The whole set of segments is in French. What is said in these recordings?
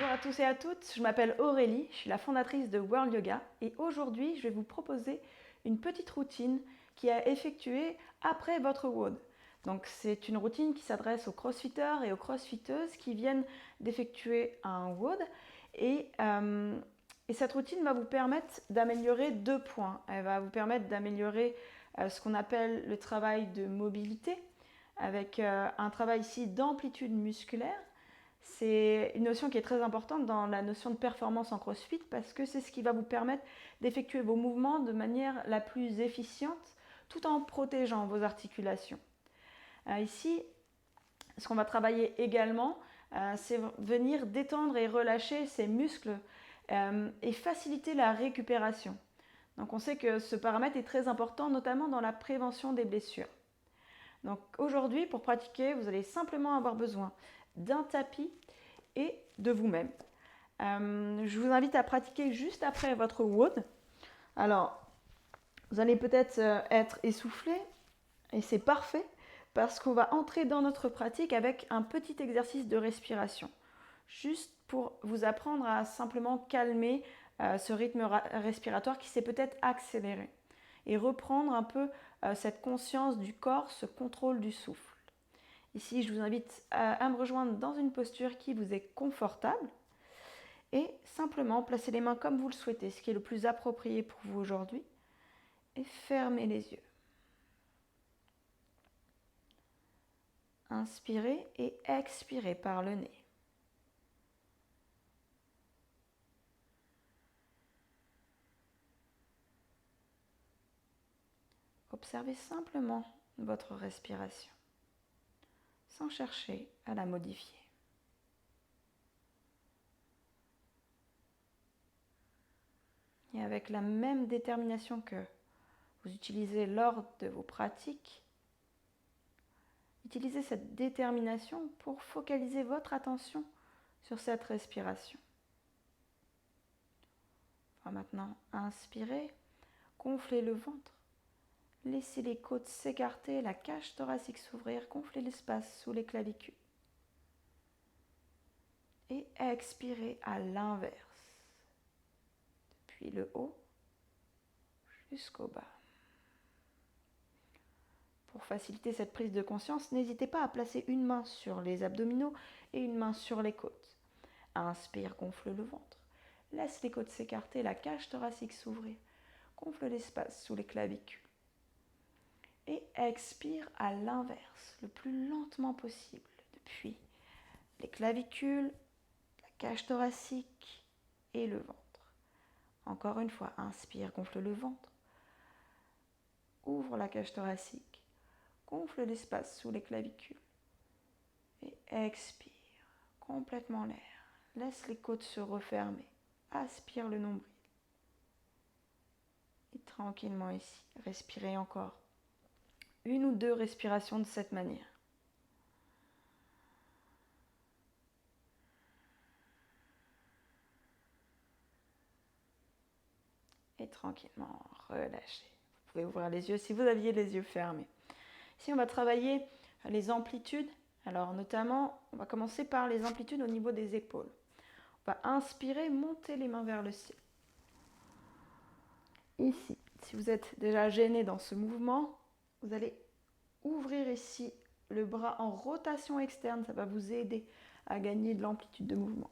Bonjour à tous et à toutes, je m'appelle Aurélie, je suis la fondatrice de World Yoga et aujourd'hui je vais vous proposer une petite routine qui est à effectuer après votre WOD. Donc c'est une routine qui s'adresse aux crossfitters et aux crossfitteuses qui viennent d'effectuer un WOD et cette routine va vous permettre d'améliorer 2 points. Elle va vous permettre d'améliorer ce qu'on appelle le travail de mobilité avec un travail ici d'amplitude musculaire. C'est une notion qui est très importante dans la notion de performance en CrossFit parce que c'est ce qui va vous permettre d'effectuer vos mouvements de manière la plus efficiente tout en protégeant vos articulations. Ici, ce qu'on va travailler également, c'est venir détendre et relâcher ces muscles et faciliter la récupération. Donc on sait que ce paramètre est très important, notamment dans la prévention des blessures. Donc aujourd'hui, pour pratiquer, vous allez simplement avoir besoin d'un tapis et de vous-même. Je vous invite à pratiquer juste après votre WOD. Alors, vous allez peut-être être essoufflé et c'est parfait parce qu'on va entrer dans notre pratique avec un petit exercice de respiration. Juste pour vous apprendre à simplement calmer ce rythme respiratoire qui s'est peut-être accéléré et reprendre un peu cette conscience du corps, ce contrôle du souffle. Ici, je vous invite à me rejoindre dans une posture qui vous est confortable et simplement placer les mains comme vous le souhaitez, ce qui est le plus approprié pour vous aujourd'hui, et fermez les yeux. Inspirez et expirez par le nez. Observez simplement votre respiration, sans chercher à la modifier. Et avec la même détermination que vous utilisez lors de vos pratiques, utilisez cette détermination pour focaliser votre attention sur cette respiration. On va maintenant inspirer, gonfler le ventre, laissez les côtes s'écarter, la cage thoracique s'ouvrir, gonfler l'espace sous les clavicules. Et expirez à l'inverse, depuis le haut jusqu'au bas. Pour faciliter cette prise de conscience, n'hésitez pas à placer une main sur les abdominaux et une main sur les côtes. Inspire, gonfle le ventre. Laisse les côtes s'écarter, la cage thoracique s'ouvrir. Gonfle l'espace sous les clavicules. Et expire à l'inverse, le plus lentement possible, depuis les clavicules, la cage thoracique et le ventre. Encore une fois, inspire, gonfle le ventre. Ouvre la cage thoracique. Gonfle l'espace sous les clavicules. Et expire complètement l'air. Laisse les côtes se refermer. Aspire le nombril. Et tranquillement ici, respirez encore. 1 ou 2 respirations de cette manière. Et tranquillement relâchez. Vous pouvez ouvrir les yeux si vous aviez les yeux fermés. Ici, on va travailler les amplitudes. Alors notamment, on va commencer par les amplitudes au niveau des épaules. On va inspirer, monter les mains vers le ciel. Ici, si vous êtes déjà gêné dans ce mouvement, vous allez ouvrir ici le bras en rotation externe. Ça va vous aider à gagner de l'amplitude de mouvement.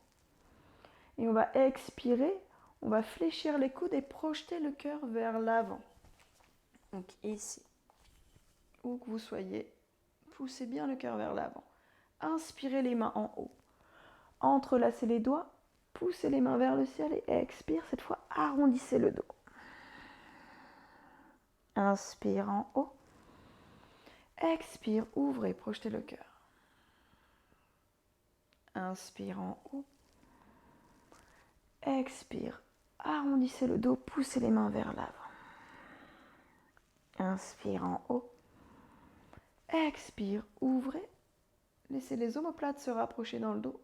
Et on va expirer, on va fléchir les coudes et projeter le cœur vers l'avant. Donc ici, où que vous soyez, poussez bien le cœur vers l'avant. Inspirez les mains en haut. Entrelacez les doigts, poussez les mains vers le ciel et expire. Cette fois, arrondissez le dos. Inspire en haut. Expire, ouvrez, projetez le cœur. Inspire en haut. Expire, arrondissez le dos, poussez les mains vers l'avant. Inspire en haut. Expire, ouvrez. Laissez les omoplates se rapprocher dans le dos.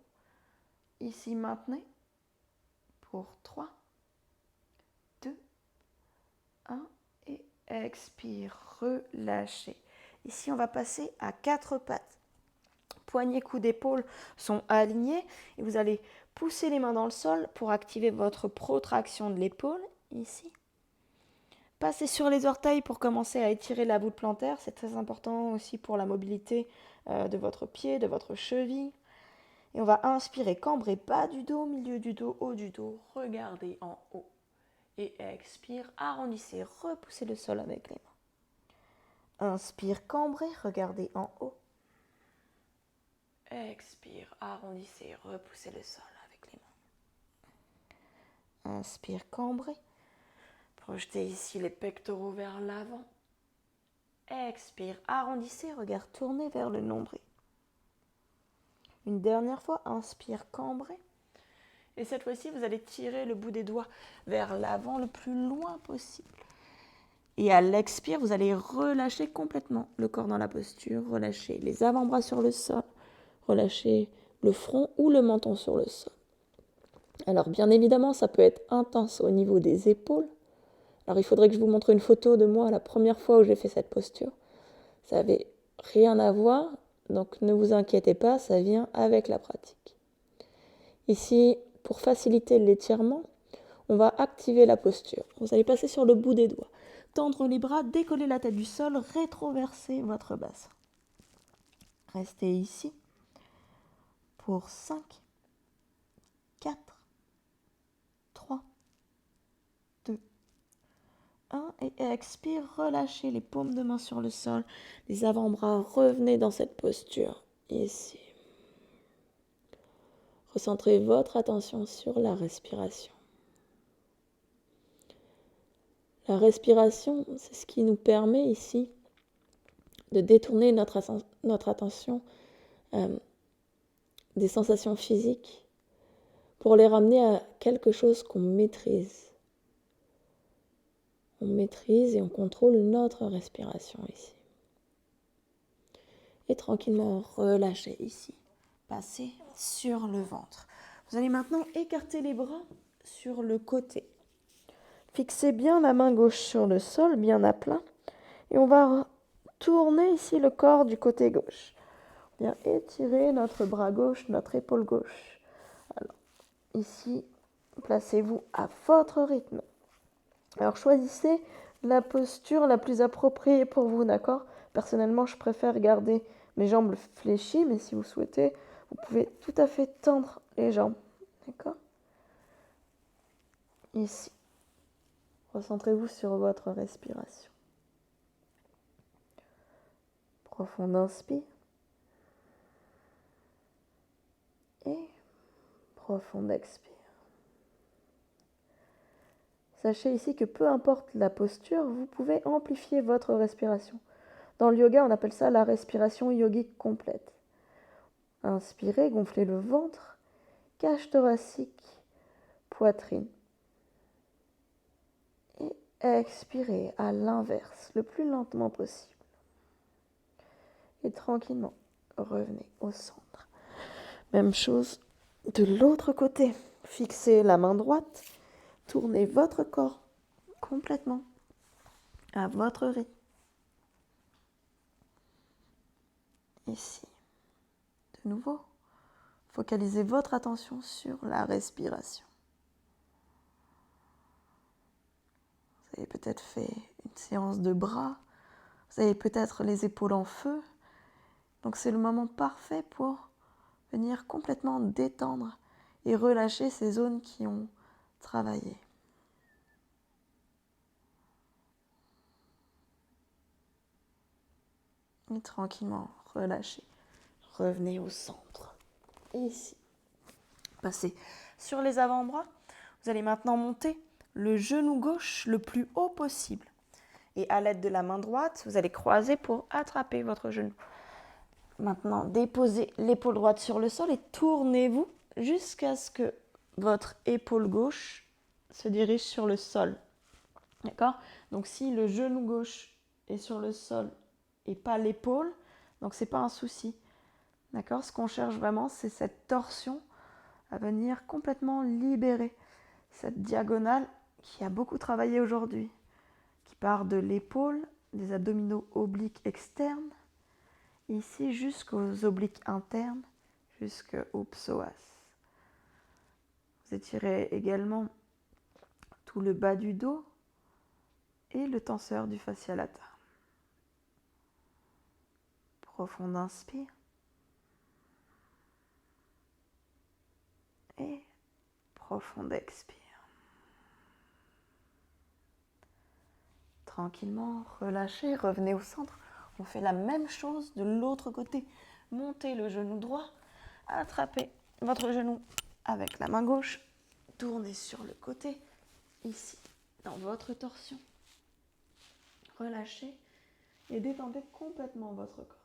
Ici, maintenez. Pour 3, 2, 1 et expire, relâchez. Ici, on va passer à 4 pattes. Poignets, coudes, épaules sont alignés et vous allez poussez les mains dans le sol pour activer votre protraction de l'épaule, ici. Passez sur les orteils pour commencer à étirer la voûte plantaire. C'est très important aussi pour la mobilité de votre pied, de votre cheville. Et on va inspirer, cambrer, bas du dos, milieu du dos, haut du dos. Regardez en haut. Et expire, arrondissez, repoussez le sol avec les mains. Inspire, cambrez, regardez en haut. Expire, arrondissez, repoussez le sol avec les mains. Inspire, cambrez. Projetez ici les pectoraux vers l'avant. Expire, arrondissez, regard tourné vers le nombril. Une dernière fois, inspire, cambrez. Et cette fois-ci, vous allez tirer le bout des doigts vers l'avant le plus loin possible. Et à l'expire, vous allez relâcher complètement le corps dans la posture, relâcher les avant-bras sur le sol, relâcher le front ou le menton sur le sol. Alors bien évidemment, ça peut être intense au niveau des épaules. Alors il faudrait que je vous montre une photo de moi la première fois où j'ai fait cette posture. Ça n'avait rien à voir, donc ne vous inquiétez pas, ça vient avec la pratique. Ici, pour faciliter l'étirement, on va activer la posture. Vous allez passer sur le bout des doigts, tendre les bras, décoller la tête du sol, rétroverser votre bassin. Restez ici pour 5, 4, 3, 2, 1 et expire, relâchez les paumes de main sur le sol, les avant-bras, revenez dans cette posture, ici. Recentrez votre attention sur la respiration. La respiration, c'est ce qui nous permet ici de détourner notre attention des sensations physiques pour les ramener à quelque chose qu'on maîtrise. On maîtrise et on contrôle notre respiration ici. Et tranquillement relâchez ici. Passez sur le ventre. Vous allez maintenant écarter les bras sur le côté. Fixez bien la main gauche sur le sol, bien à plat. Et on va tourner ici le corps du côté gauche. Bien étirer notre bras gauche, notre épaule gauche. Alors, ici, placez-vous à votre rythme. Alors, choisissez la posture la plus appropriée pour vous, d'accord ? Personnellement, je préfère garder mes jambes fléchies, mais si vous souhaitez, vous pouvez tout à fait tendre les jambes, d'accord ? Ici. Recentrez-vous sur votre respiration. Profond inspire. Et profond expire. Sachez ici que peu importe la posture, vous pouvez amplifier votre respiration. Dans le yoga, on appelle ça la respiration yogique complète. Inspirez, gonflez le ventre, cage thoracique, poitrine. Et expirez à l'inverse, le plus lentement possible. Et tranquillement, revenez au centre. Même chose de l'autre côté. Fixez la main droite, tournez votre corps complètement à votre rythme. Ici. De nouveau, focalisez votre attention sur la respiration. Vous avez peut-être fait une séance de bras, vous avez peut-être les épaules en feu. Donc c'est le moment parfait pour venir complètement détendre et relâcher ces zones qui ont travaillé. Et tranquillement, relâchez. Revenez au centre. Ici. Passez sur les avant-bras. Vous allez maintenant monter le genou gauche le plus haut possible. Et à l'aide de la main droite, vous allez croiser pour attraper votre genou. Maintenant, déposez l'épaule droite sur le sol et tournez-vous jusqu'à ce que votre épaule gauche se dirige sur le sol. D'accord ? Donc si le genou gauche est sur le sol et pas l'épaule, donc c'est pas un souci. D'accord ? Ce qu'on cherche vraiment, c'est cette torsion à venir complètement libérer cette diagonale qui a beaucoup travaillé aujourd'hui, qui part de l'épaule, des abdominaux obliques externes, ici jusqu'aux obliques internes, jusqu'au psoas. Vous étirez également tout le bas du dos et le tenseur du fascia latin. Profond inspire. Et profond expire. Tranquillement, relâchez, revenez au centre. On fait la même chose de l'autre côté. Montez le genou droit, attrapez votre genou avec la main gauche, tournez sur le côté, ici, dans votre torsion. Relâchez et détendez complètement votre corps.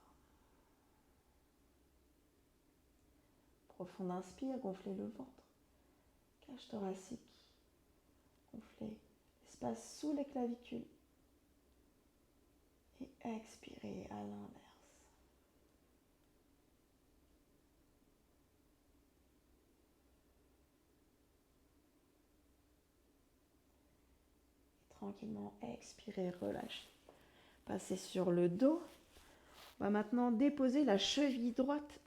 Profond inspire, gonflez le ventre. Cage thoracique. Gonflez l'espace sous les clavicules. Et expirez à l'inverse. Tranquillement, expirez, relâchez. Passez sur le dos. On va maintenant déposer la cheville droite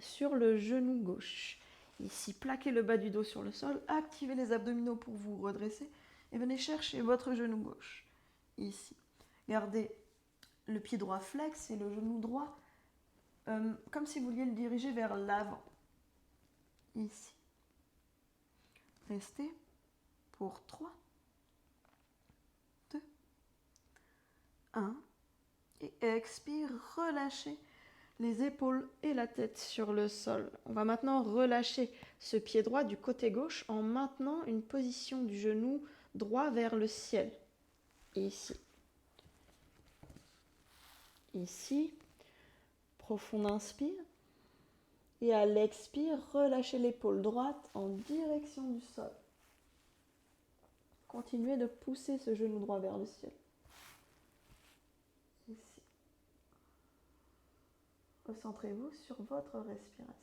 sur le genou gauche. Ici, plaquez le bas du dos sur le sol, activez les abdominaux pour vous redresser et venez chercher votre genou gauche. Ici, gardez le pied droit flex et le genou droit comme si vous vouliez le diriger vers l'avant. Ici. Restez pour 3, 2, 1 et expire, relâchez les épaules et la tête sur le sol. On va maintenant relâcher ce pied droit du côté gauche en maintenant une position du genou droit vers le ciel. Ici. Ici. Profond inspire. Et à l'expire, relâchez l'épaule droite en direction du sol. Continuez de pousser ce genou droit vers le ciel. Ici. Recentrez-vous sur votre respiration.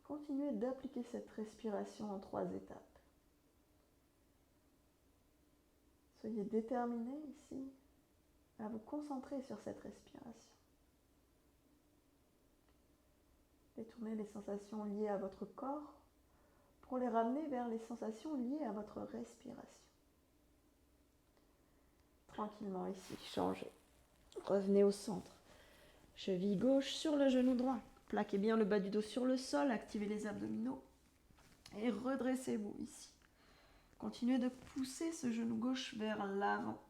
Continuez d'appliquer cette respiration en 3 étapes. Soyez déterminés ici à vous concentrer sur cette respiration. Détournez les sensations liées à votre corps pour les ramener vers les sensations liées à votre respiration. Tranquillement ici, changez. Revenez au centre. Cheville gauche sur le genou droit. Plaquez bien le bas du dos sur le sol, activez les abdominaux et redressez-vous ici. Continuez de pousser ce genou gauche vers l'avant.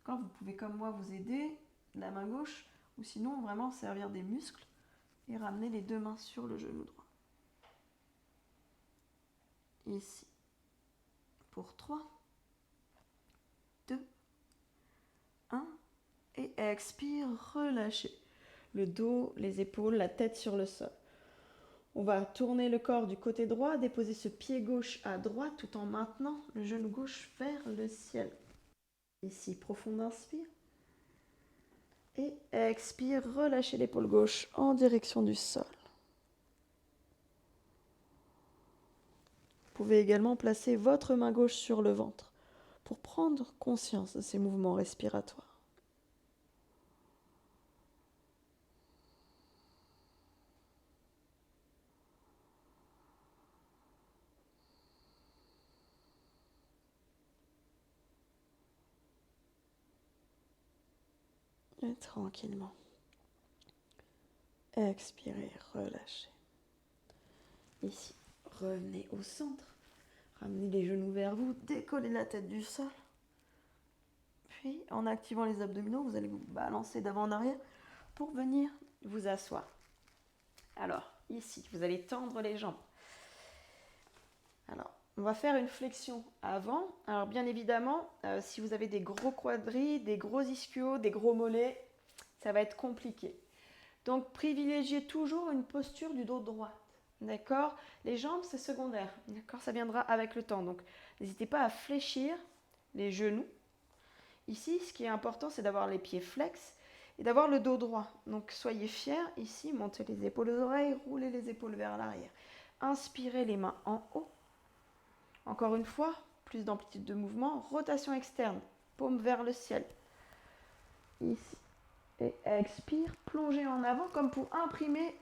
Quand vous pouvez comme moi vous aider, la main gauche, ou sinon vraiment servir des muscles et ramener les 2 mains sur le genou droit. Ici. Pour 3, 2, 1 et expire, relâchez le dos, les épaules, la tête sur le sol. On va tourner le corps du côté droit, déposer ce pied gauche à droite tout en maintenant le genou gauche vers le ciel. Ici, profond inspire. Et expire, relâchez l'épaule gauche en direction du sol. Vous pouvez également placer votre main gauche sur le ventre pour prendre conscience de ces mouvements respiratoires. Et tranquillement. Expirez, relâchez. Ici, revenez au centre. Ramenez les genoux vers vous, décollez la tête du sol. Puis, en activant les abdominaux, vous allez vous balancer d'avant en arrière pour venir vous asseoir. Alors, ici, vous allez tendre les jambes. Alors, on va faire une flexion avant. Alors, bien évidemment, si vous avez des gros quadris, des gros ischios, des gros mollets, ça va être compliqué. Donc, privilégiez toujours une posture du dos droit. D'accord? Les jambes, c'est secondaire. D'accord? Ça viendra avec le temps. Donc, n'hésitez pas à fléchir les genoux. Ici, ce qui est important, c'est d'avoir les pieds flex et d'avoir le dos droit. Donc, soyez fiers. Ici, montez les épaules aux oreilles, roulez les épaules vers l'arrière. Inspirez les mains en haut. Encore une fois, plus d'amplitude de mouvement. Rotation externe, paume vers le ciel. Ici. Et expire, plongez en avant comme pour imprimer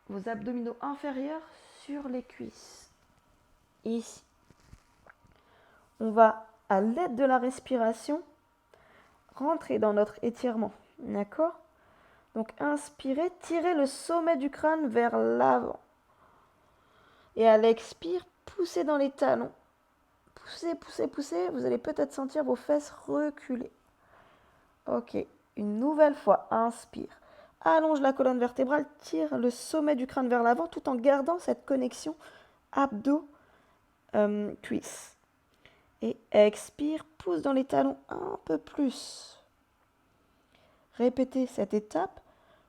vos abdominaux inférieurs sur les cuisses. Ici. On va, à l'aide de la respiration, rentrer dans notre étirement. D'accord? Donc inspirez, tirez le sommet du crâne vers l'avant. Et à l'expire, poussez dans les talons. Poussez, poussez, poussez. Vous allez peut-être sentir vos fesses reculer. Ok, une nouvelle fois, inspire. Allonge la colonne vertébrale, tire le sommet du crâne vers l'avant tout en gardant cette connexion abdos-cuisses. Et expire, pousse dans les talons un peu plus. Répétez cette étape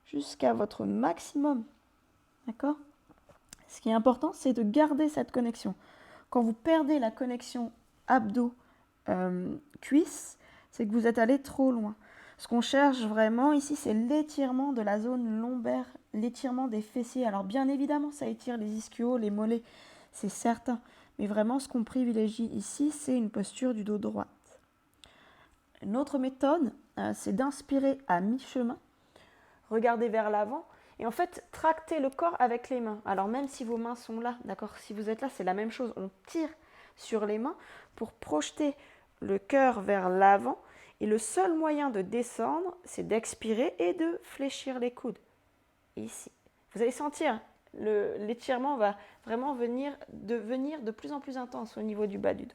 jusqu'à votre maximum. D'accord? Ce qui est important, c'est de garder cette connexion. Quand vous perdez la connexion abdos-cuisses, c'est que vous êtes allé trop loin. Ce qu'on cherche vraiment ici, c'est l'étirement de la zone lombaire, l'étirement des fessiers. Alors bien évidemment, ça étire les ischios, les mollets, c'est certain. Mais vraiment, ce qu'on privilégie ici, c'est une posture du dos droit. Une autre méthode, c'est d'inspirer à mi-chemin, regarder vers l'avant et en fait tracter le corps avec les mains. Alors même si vos mains sont là, d'accord, si vous êtes là, c'est la même chose. On tire sur les mains pour projeter le cœur vers l'avant et le seul moyen de descendre, c'est d'expirer et de fléchir les coudes. Ici. Vous allez sentir, l'étirement va vraiment devenir de plus en plus intense au niveau du bas du dos.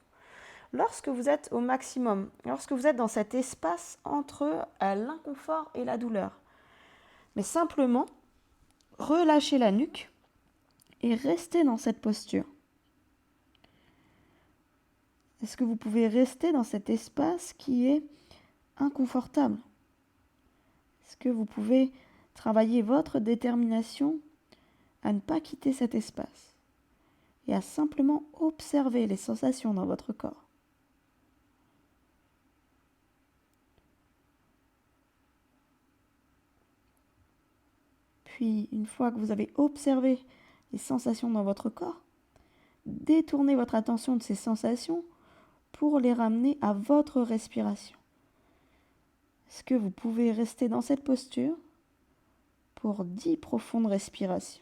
Lorsque vous êtes au maximum, lorsque vous êtes dans cet espace entre l'inconfort et la douleur, mais simplement relâchez la nuque et restez dans cette posture. Est-ce que vous pouvez rester dans cet espace qui est inconfortable? Est-ce que vous pouvez travailler votre détermination à ne pas quitter cet espace et à simplement observer les sensations dans votre corps? Puis, une fois que vous avez observé les sensations dans votre corps, détournez votre attention de ces sensations pour les ramener à votre respiration. Est-ce que vous pouvez rester dans cette posture pour 10 profondes respirations?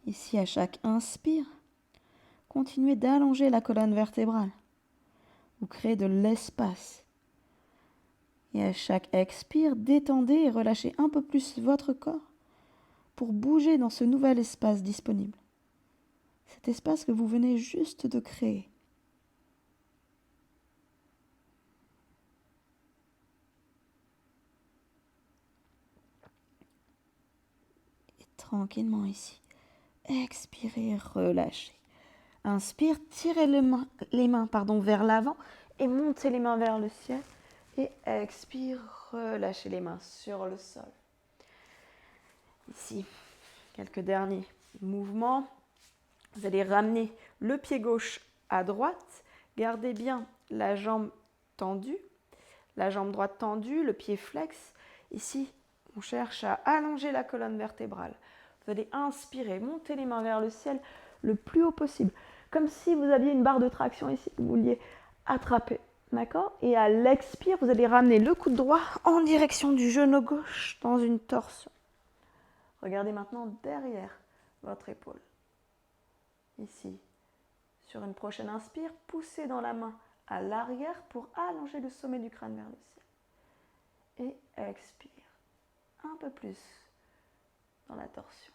Ici, à chaque inspire, continuez d'allonger la colonne vertébrale. Vous créez de l'espace. Et à chaque expire, détendez et relâchez un peu plus votre corps pour bouger dans ce nouvel espace disponible. Cet espace que vous venez juste de créer. Et tranquillement ici. Expirez, relâchez. Inspire, tirez les mains vers l'avant et montez les mains vers le ciel. Et expire, relâchez les mains sur le sol. Ici, quelques derniers mouvements. Vous allez ramener le pied gauche à droite. Gardez bien la jambe tendue, la jambe droite tendue, le pied flex. Ici, on cherche à allonger la colonne vertébrale. Vous allez inspirer, monter les mains vers le ciel le plus haut possible. Comme si vous aviez une barre de traction ici que vous vouliez attraper. D'accord? Et à l'expire, vous allez ramener le coude droit en direction du genou gauche dans une torsion. Regardez maintenant derrière votre épaule. Ici. Sur une prochaine inspire, poussez dans la main à l'arrière pour allonger le sommet du crâne vers le ciel. Et expire. Un peu plus dans la torsion.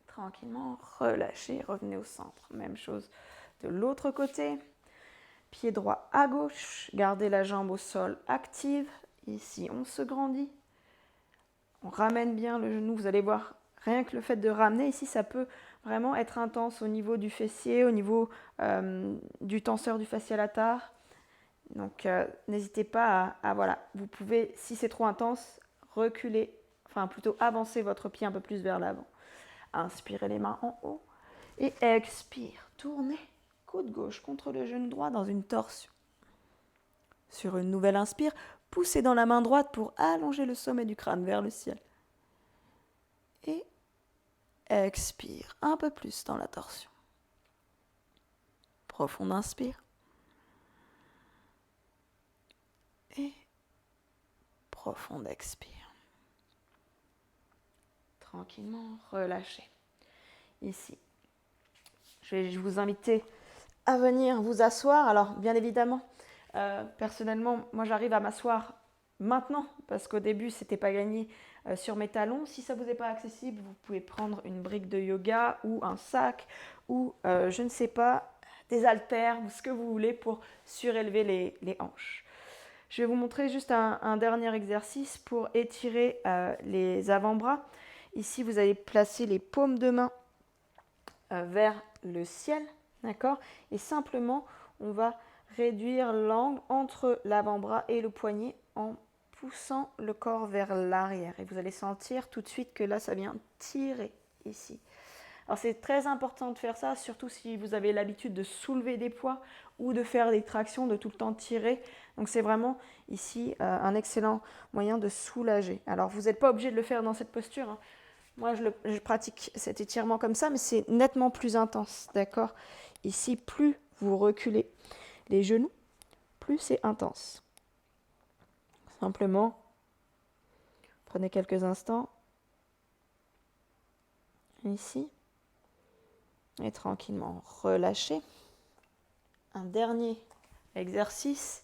Tranquillement, relâchez, revenez au centre. Même chose de l'autre côté. Pied droit à gauche, gardez la jambe au sol active. Ici, on se grandit. On ramène bien le genou. Vous allez voir, rien que le fait de ramener, ici, ça peut vraiment être intense au niveau du fessier, au niveau du tenseur du fascia lataire. Donc, n'hésitez pas voilà, vous pouvez, si c'est trop intense, reculer, enfin plutôt avancer votre pied un peu plus vers l'avant. Inspirez les mains en haut et expire. Tournez coude gauche contre le genou droit dans une torsion. Sur une nouvelle inspire, poussez dans la main droite pour allonger le sommet du crâne vers le ciel. Et expire un peu plus dans la torsion. Profonde inspire. Et profonde expire. Tranquillement, relâchez. Ici, je vais vous inviter à venir vous asseoir. Alors, bien évidemment, personnellement, moi j'arrive à m'asseoir maintenant parce qu'au début, c'était pas gagné sur mes talons. Si ça vous est pas accessible, vous pouvez prendre une brique de yoga ou un sac ou je ne sais pas, des haltères ou ce que vous voulez pour surélever les hanches. Je vais vous montrer juste un dernier exercice pour étirer les avant-bras. Ici, vous allez placer les paumes de main vers le ciel, d'accord? Et simplement, on va réduire l'angle entre l'avant-bras et le poignet en poussant le corps vers l'arrière. Et vous allez sentir tout de suite que là, ça vient tirer ici. Alors, c'est très important de faire ça, surtout si vous avez l'habitude de soulever des poids ou de faire des tractions, de tout le temps tirer. Donc, c'est vraiment ici un excellent moyen de soulager. Alors, vous n'êtes pas obligé de le faire dans cette posture, hein. Moi, je pratique cet étirement comme ça, mais c'est nettement plus intense, d'accord? Ici, plus vous reculez les genoux, plus c'est intense. Simplement, prenez quelques instants. Ici. Et tranquillement, relâchez. Un dernier exercice.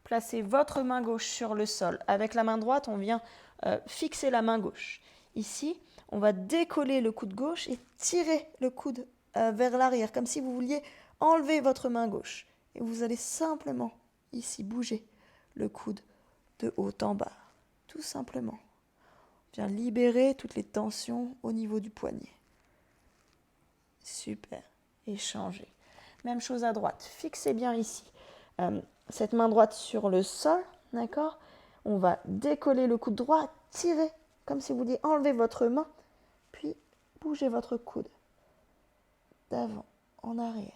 Placez votre main gauche sur le sol. Avec la main droite, on vient fixer la main gauche. Ici, on va décoller le coude gauche et tirer le coude vers l'arrière, comme si vous vouliez enlever votre main gauche. Et vous allez simplement, ici, bouger le coude de haut en bas. Tout simplement. On vient libérer toutes les tensions au niveau du poignet. Super. Et changez. Même chose à droite. Fixez bien ici cette main droite sur le sol. D'accord? On va décoller le coude droit, tirer comme si vous vouliez enlever votre main, puis bougez votre coude d'avant en arrière.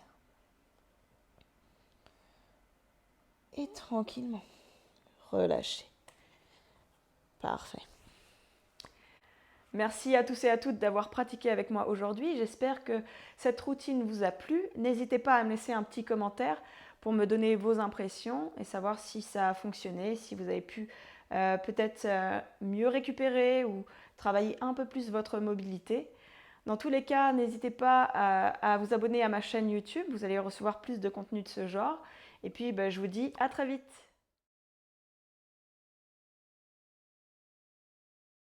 Et tranquillement, relâchez. Parfait. Merci à tous et à toutes d'avoir pratiqué avec moi aujourd'hui. J'espère que cette routine vous a plu. N'hésitez pas à me laisser un petit commentaire pour me donner vos impressions et savoir si ça a fonctionné, si vous avez pu peut-être mieux récupérer ou travailler un peu plus votre mobilité. Dans tous les cas, n'hésitez pas à vous abonner à ma chaîne YouTube. Vous allez recevoir plus de contenu de ce genre. Et puis, je vous dis à très vite.